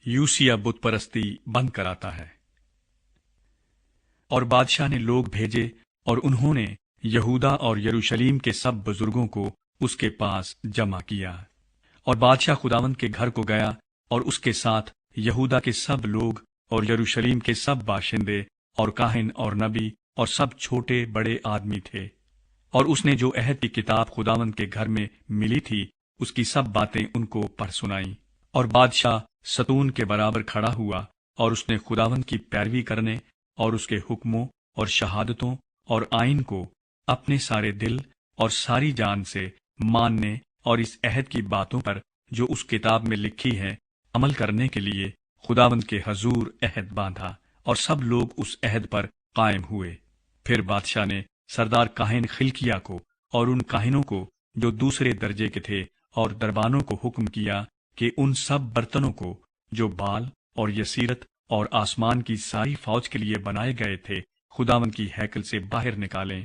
یوسیہ بت پرستی بند کراتا ہے۔ اور بادشاہ نے لوگ بھیجے اور انہوں نے یہودا اور یروشلیم کے سب بزرگوں کو اس کے پاس جمع کیا۔ اور بادشاہ خداوند کے گھر کو گیا اور اس کے ساتھ یہودا کے سب لوگ اور یروشلیم کے سب باشندے اور کاہن اور نبی اور سب چھوٹے بڑے آدمی تھے۔ اور اس نے جو عہد کی کتاب خداوند کے گھر میں ملی تھی اس کی سب باتیں ان کو پڑھ سنائیں۔ اور بادشاہ ستون کے برابر کھڑا ہوا اور اس نے خداوند کی پیروی کرنے اور اس کے حکموں اور شہادتوں اور آئین کو اپنے سارے دل اور ساری جان سے ماننے اور اس عہد کی باتوں پر جو اس کتاب میں لکھی ہے عمل کرنے کے لیے خداوند کے حضور عہد باندھا، اور سب لوگ اس عہد پر قائم ہوئے۔ پھر بادشاہ نے سردار کاہن خلقیہ کو اور ان کاہنوں کو جو دوسرے درجے کے تھے اور دربانوں کو حکم کیا کہ ان سب برتنوں کو جو بال اور یسیرت اور آسمان کی ساری فوج کے لیے بنائے گئے تھے خداوند کی ہیکل سے باہر نکالیں،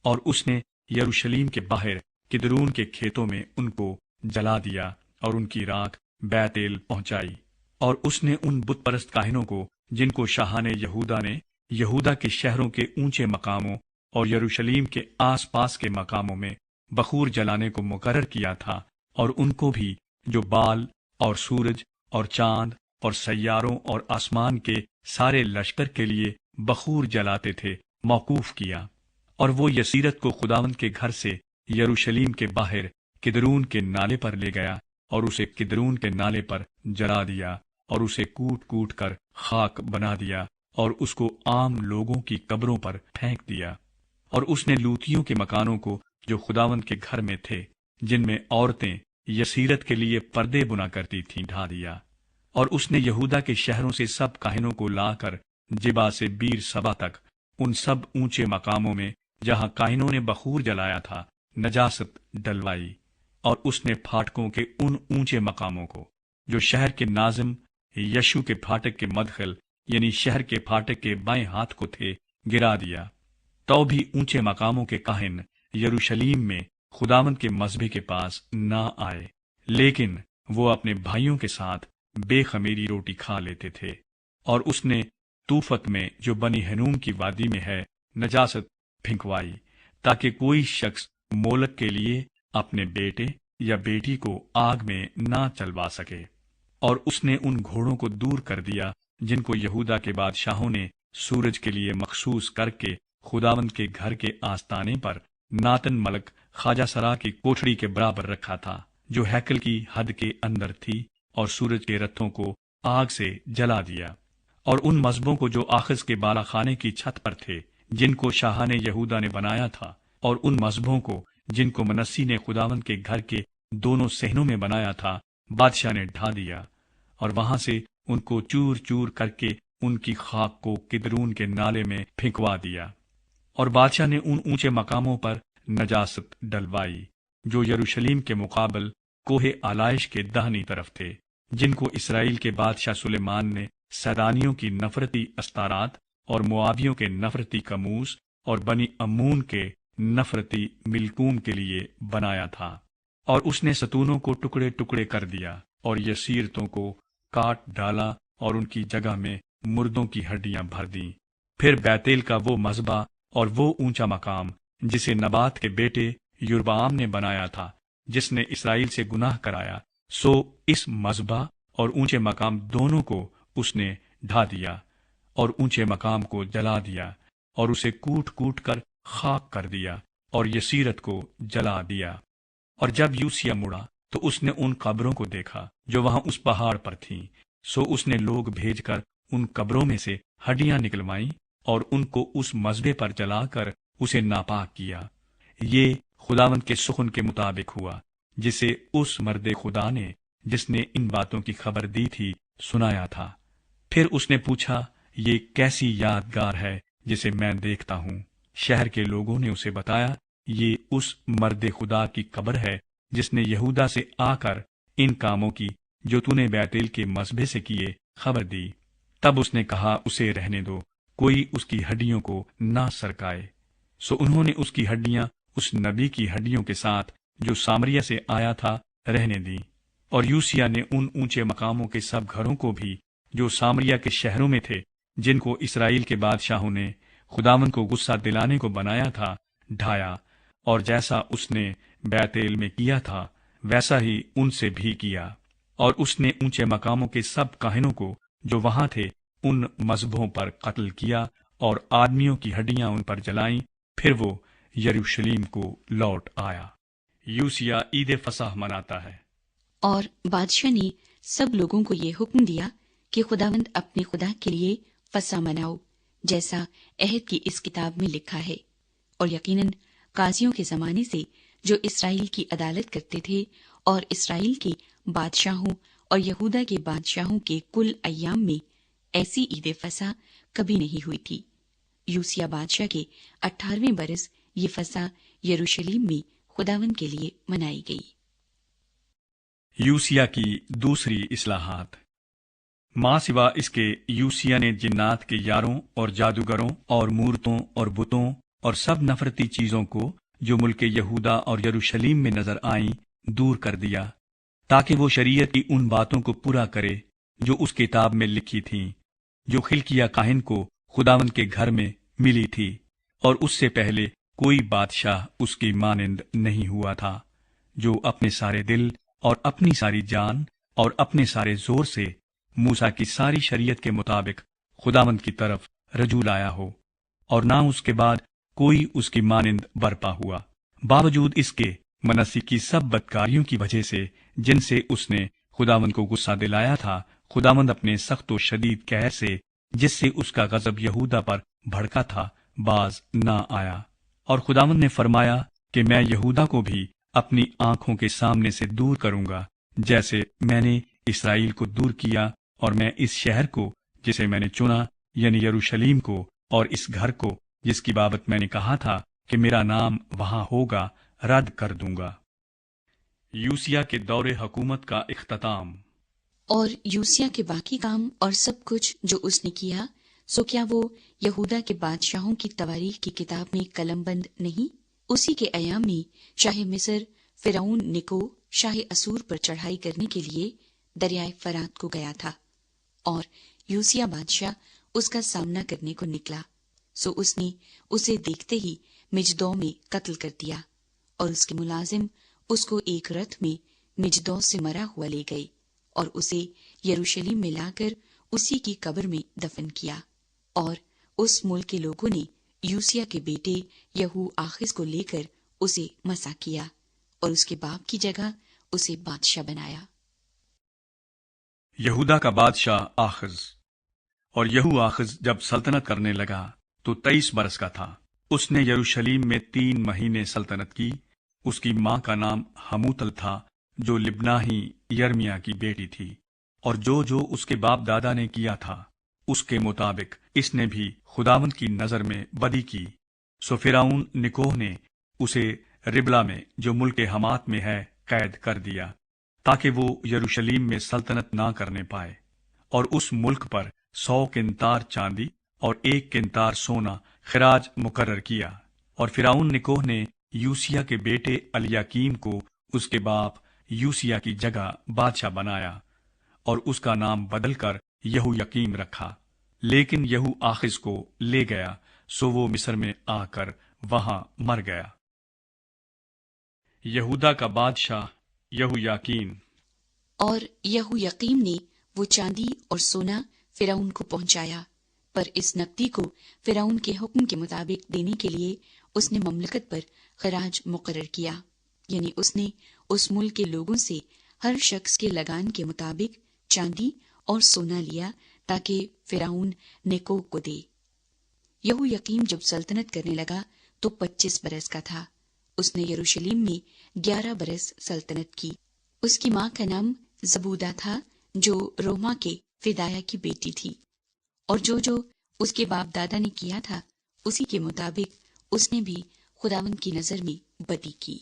اور اس نے یروشلیم کے باہر کدرون کے کھیتوں میں ان کو جلا دیا اور ان کی راکھ بیت ایل پہنچائی۔ اور اس نے ان بت پرست کاہنوں کو جن کو شاہان یہودا نے یہودا کے شہروں کے اونچے مقاموں اور یروشلیم کے آس پاس کے مقاموں میں بخور جلانے کو مقرر کیا تھا، اور ان کو بھی جو بال اور سورج اور چاند اور سیاروں اور آسمان کے سارے لشکر کے لیے بخور جلاتے تھے موقوف کیا۔ اور وہ یسیرت کو خداوند کے گھر سے یروشلیم کے باہر کدرون کے نالے پر لے گیا اور اسے کدرون کے نالے پر جلا دیا اور اسے کوٹ کوٹ کر خاک بنا دیا اور اس کو عام لوگوں کی قبروں پر پھینک دیا۔ اور اس نے لوتیوں کے مکانوں کو جو خداوند کے گھر میں تھے جن میں عورتیں یسیرت کے لیے پردے بنا کرتی تھیں ڈھا دیا۔ اور اس نے یہودا کے شہروں سے سب کاہنوں کو لا کر جبا سے بیر سبا تک ان سب اونچے مقاموں میں جہاں کاہنوں نے بخور جلایا تھا نجاست ڈلوائی۔ اور اس نے پھاٹکوں کے ان اونچے مقاموں کو جو شہر کے ناظم یشو کے پھاٹک کے مدخل یعنی شہر کے پھاٹک کے بائیں ہاتھ کو تھے گرا دیا۔ تو بھی اونچے مقاموں کے کاہن یروشلیم میں خداوند کے مذبح کے پاس نہ آئے، لیکن وہ اپنے بھائیوں کے ساتھ بے خمیری روٹی کھا لیتے تھے۔ اور اس نے توفت میں جو بنی ہنوم کی وادی میں ہے نجاست پھینکوائی، تاکہ کوئی شخص مولک کے لیے اپنے بیٹے یا بیٹی کو آگ میں نہ چلوا سکے۔ اور اس نے ان گھوڑوں کو دور کر دیا جن کو یہودا کے بادشاہوں نے سورج کے لیے مخصوص کر کے خداوند کے گھر کے آستانے پر ناتن ملک خواجہ سرا کی کوٹھڑی کے برابر رکھا تھا، جو ہیکل کی حد کے اندر تھی، اور سورج کے رتھوں کو آگ سے جلا دیا۔ اور ان مذہبوں کو جو آخذ کے بالا خانے کی چھت پر تھے جن کو شاہان یہودا نے بنایا تھا، اور ان مذہبوں کو جن کو منسی نے خداوند کے گھر کے دونوں صحنوں میں بنایا تھا بادشاہ نے ڈھا دیا، اور وہاں سے ان کو چور چور کر کے ان کی خاک کو کدرون کے نالے میں پھینکوا دیا۔ اور بادشاہ نے ان اونچے مقاموں پر نجاست ڈلوائی جو یروشلیم کے مقابل کوہ آلائش کے داہنی طرف تھے، جن کو اسرائیل کے بادشاہ سلیمان نے سیدانیوں کی نفرتی استارات اور موابیوں کے نفرتی کموس اور بنی امون کے نفرتی ملکوم کے لیے بنایا تھا۔ اور اس نے ستونوں کو ٹکڑے ٹکڑے کر دیا اور یسیرتوں کو کاٹ ڈالا اور ان کی جگہ میں مردوں کی ہڈیاں بھر دیں۔ پھر بیتیل کا وہ مذبح اور وہ اونچا مقام جسے نبات کے بیٹے یربعام نے بنایا تھا، جس نے اسرائیل سے گناہ کرایا، سو اس مذبح اور اونچے مقام دونوں کو اس نے ڈھا دیا اور اونچے مقام کو جلا دیا اور اسے کوٹ کوٹ کر خاک کر دیا اور یسیرت کو جلا دیا۔ اور جب یوسیہ مڑا تو اس نے ان قبروں کو دیکھا جو وہاں اس پہاڑ پر تھیں، سو اس نے لوگ بھیج کر ان قبروں میں سے ہڈیاں نکلوائیں اور ان کو اس مذبح پر جلا کر اسے ناپاک کیا۔ یہ خداوند کے سخن کے مطابق ہوا جسے اس مرد خدا نے جس نے ان باتوں کی خبر دی تھی سنایا تھا۔ پھر اس نے پوچھا، یہ کیسی یادگار ہے جسے میں دیکھتا ہوں؟ شہر کے لوگوں نے اسے بتایا، یہ اس مرد خدا کی قبر ہے جس نے یہودا سے آ کر ان کاموں کی جو تو نے بیتیل کے مذبح سے کیے خبر دی۔ تب اس نے کہا، اسے رہنے دو، کوئی اس کی ہڈیوں کو نہ سرکائے۔ سو انہوں نے اس کی ہڈیاں اس نبی کی ہڈیوں کے ساتھ جو سامریہ سے آیا تھا رہنے دیں۔ اور یوسیہ نے ان اونچے مقاموں کے سب گھروں کو بھی جو سامریا کے شہروں میں تھے، جن کو اسرائیل کے بادشاہوں نے خداوند کو غصہ دلانے کو بنایا تھا، ڈھایا، اور جیسا اس نے بیتیل میں کیا تھا ویسا ہی ان سے بھی کیا۔ اور اس نے اونچے مقاموں کے سب کاہنوں کو جو وہاں تھے ان مذبحوں پر قتل کیا اور آدمیوں کی ہڈیاں ان پر جلائیں۔ پھر وہ یروشلم کو لوٹ آیا۔ یوسیہ عید فصح مناتا ہے۔ اور بادشاہ نے سب لوگوں کو یہ حکم دیا کہ خداوند اپنے خدا کے لیے فصح مناؤ، جیسا عہد کی اس کتاب میں لکھا ہے۔ اور یقیناً قاضیوں کے زمانے سے جو اسرائیل کی عدالت کرتے تھے اور اسرائیل کے بادشاہوں اور یہودا کے بادشاہوں کے کل ایام میں ایسی عید فصح کبھی نہیں ہوئی تھی۔ یوسیہ بادشاہ کے 18ویں برس یہ فصح یروشلم میں خداوند کے لیے منائی گئی۔ یوسیہ کی دوسری اصلاحات۔ ماں سوا اس کے یوسیہ نے جنات کے یاروں اور جادوگروں اور مورتوں اور بتوں اور سب نفرتی چیزوں کو جو ملک یہودا اور یروشلم میں نظر آئیں دور کر دیا، تاکہ وہ شریعت کی ان باتوں کو پورا کرے جو اس کتاب میں لکھی تھیں، جو خلقیہ کاہن کو خداوند کے گھر میں ملی تھی، اور اس سے پہلے کوئی بادشاہ اس کی مانند نہیں ہوا تھا، جو اپنے سارے دل اور اپنی ساری جان اور اپنے سارے زور سے موسیٰ کی ساری شریعت کے مطابق خداوند کی طرف رجوع لایا ہو، اور نہ اس کے بعد کوئی اس کی مانند برپا ہوا، باوجود اس کے منسی کی سب بدکاریوں کی وجہ سے جن سے اس نے خداوند کو غصہ دلایا تھا۔ خداوند اپنے سخت و شدید قہر سے جس سے اس کا غضب یہودا پر بھڑکا تھا باز نہ آیا، اور خداوند نے فرمایا کہ میں یہودا کو بھی اپنی آنکھوں کے سامنے سے دور کروں گا، جیسے میں نے اسرائیل کو دور کیا، اور میں اس شہر کو جسے میں نے چنا یعنی یروشلم کو، اور اس گھر کو جس کی بابت میں نے کہا تھا کہ میرا نام وہاں ہوگا، رد کر دوں گا۔ یوسیہ کے دور حکومت کا اختتام۔ اور یوسیہ کے باقی کام اور سب کچھ جو اس نے کیا، سو کیا وہ یہودا کے بادشاہوں کی تواریخ کی کتاب میں قلم بند نہیں؟ اسی کے ایام میں شاہ مصر فرعون نکو شاہ اسور پر چڑھائی کرنے کے لیے دریائے فرات کو گیا تھا، اور یوسیہ بادشاہ اس کا سامنا کرنے کو نکلا، سو اس نے اسے دیکھتے ہی مجدو میں قتل کر دیا، اور اس کے ملازم اس کو ایک رتھ میں مجدو سے مرا ہوا لے گئے، اور اسے یروشلم میں لا کر اسی کی قبر میں دفن کیا۔ اور اس ملک کے لوگوں نے یوسیہ کے بیٹے یہو آخز کو لے کر اسے مسح کیا، اور اس کے باپ کی جگہ اسے بادشاہ بنایا۔ یہودا کا بادشاہ آخز۔ اور یہو آخز جب سلطنت کرنے لگا تو 23 برس کا تھا۔ اس نے یروشلم میں 3 مہینے سلطنت کی۔ اس کی ماں کا نام حموتل تھا، جو لبناہی یرمیا کی بیٹی تھی، اور جو اس کے باپ دادا نے کیا تھا اس کے مطابق اس نے بھی خداوند کی نظر میں بدی کی۔ سو فرعون نکوہ نے اسے ربلا میں جو ملک حمات میں ہے قید کر دیا، تاکہ وہ یروشلم میں سلطنت نہ کرنے پائے، اور اس ملک پر 100 قنطار چاندی اور 1 قنطار سونا خراج مقرر کیا۔ اور فرعون نکوہ نے یوسیہ کے بیٹے الیاکیم کو اس کے باپ یوسیہ کی جگہ بادشاہ بنایا، اور اس کا نام بدل کر یہو یقیم رکھا، لیکن یہو آخز کو لے گیا، سو وہ مصر میں آ کر وہاں مر گیا۔ یہودا کا بادشاہ یہو یاکین۔ اور یہو یقیم نے وہ چاندی اور سونا فرعون کو پہنچایا، پر اس نقدی کو فرعون کے حکم کے مطابق دینے کے لیے اس نے مملکت پر خراج مقرر کیا، یعنی اس نے اس ملک کے لوگوں سے ہر شخص کے لگان کے مطابق چاندی اور سونا لیا، تاکہ فرعون نیکو کو دے۔ یہو یقیم جب سلطنت کرنے لگا تو 25 برس کا تھا۔ اس نے یروشلم میں 11 برس سلطنت کی۔ اس کی ماں کا نام زبودہ تھا، جو روما کے فدایا کی بیٹی تھی، اور جو اس کے باپ دادا نے کیا تھا اسی کے مطابق اس نے بھی خداوند کی نظر میں بدی کی۔